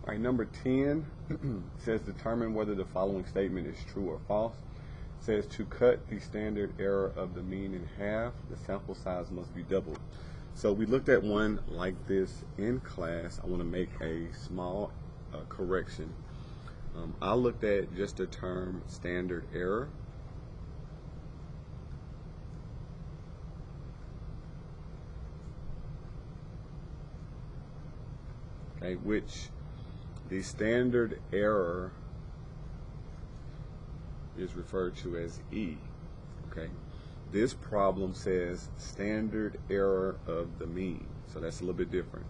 All right, number 10 says determine whether the following statement is true or false. It says to cut the standard error of the mean in half, the sample size must be doubled. So we looked at one like this in class. I want to make a small correction. I looked at just the term standard error. Okay, which the standard error is referred to as E. Okay, this problem says standard error of the mean, so that's a little bit different.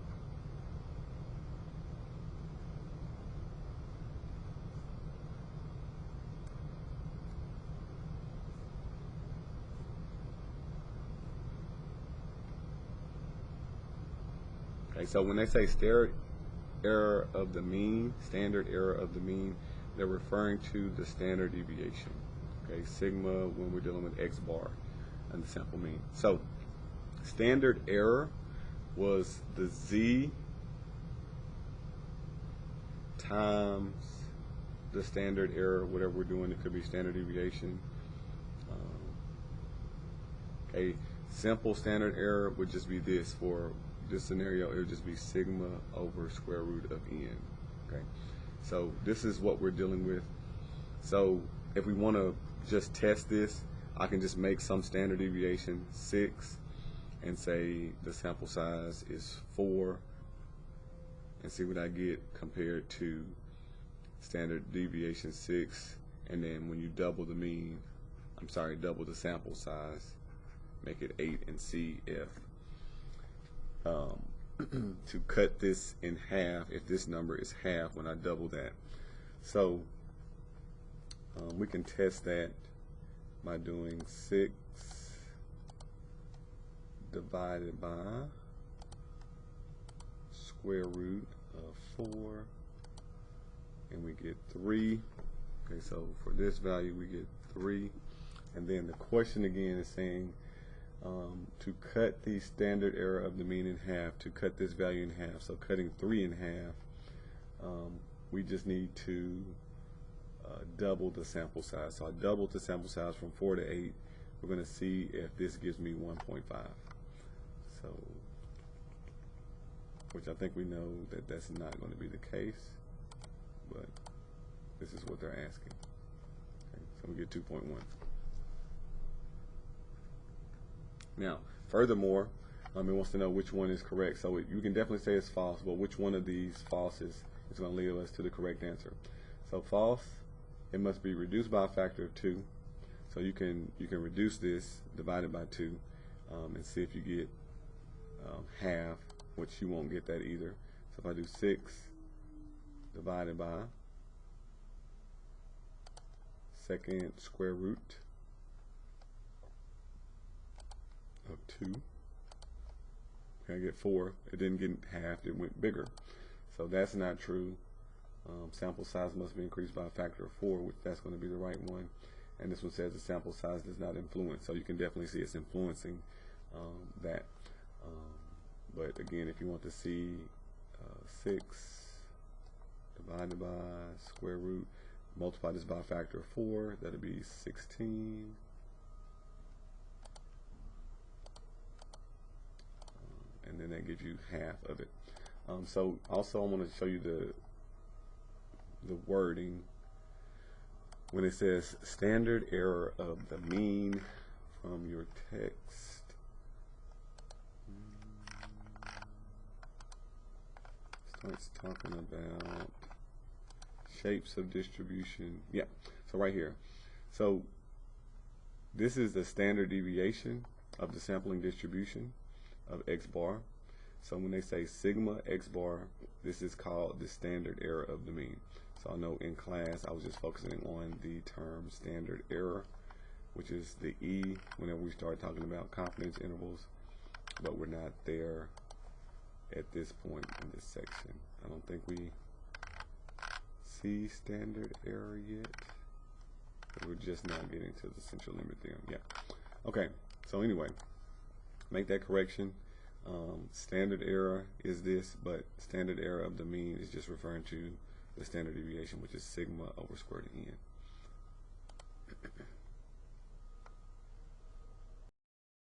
Okay, so when they say standard error of the mean, they're referring to the standard deviation. Okay, sigma when we're dealing with x bar and the sample mean. So standard error was the z times the standard error, whatever we're doing. It could be standard deviation. A simple standard error would just be this. For this scenario, it would just be sigma over square root of n. Okay, so this is what we're dealing with. So if we want to just test this, I can just make some standard deviation 6 and say the sample size is 4 and see what I get compared to standard deviation 6, and then when you double the mean, double the sample size, make it 8 and see if to cut this in half, if this number is half when I double that. So we can test that by doing 6 divided by square root of 4, and we get 3. Okay, so for this value we get 3, and then the question again is saying to cut the standard error of the mean in half, to cut this value in half. So cutting 3 in half, we just need to double the sample size. So I doubled the sample size from 4 to 8. We're going to see if this gives me 1.5. So, which I think we know that that's not going to be the case, but this is what they're asking. Okay, so we get 2.1. Now, furthermore, it wants to know which one is correct. So you can definitely say it's false, but which one of these falses is going to lead us to the correct answer? So false, it must be reduced by a factor of 2. So you can reduce this, divide it by 2, and see if you get half, which you won't get that either. So if I do 6 divided by second square root of 2, I get 4. It didn't get half, it went bigger. So that's not true. Sample size must be increased by a factor of 4, which that's going to be the right one. And this one says the sample size does not influence. So you can definitely see it's influencing that. But again, if you want to see 6 divided by square root, multiply this by a factor of 4, that'll be 16. And then that gives you half of it. So also I want to show you the wording when it says standard error of the mean from your text. Starts talking about shapes of distribution. Yeah, so right here. So this is the standard deviation of the sampling distribution of x bar. So when they say sigma x bar, this is called the standard error of the mean. So I know in class I was just focusing on the term standard error, which is the E whenever we start talking about confidence intervals, but we're not there at this point in this section. I don't think we see standard error yet, but we're just now getting to the central limit theorem. Yeah. Okay, so anyway, make that correction. Standard error is this, but standard error of the mean is just referring to the standard deviation, which is sigma over square root of n.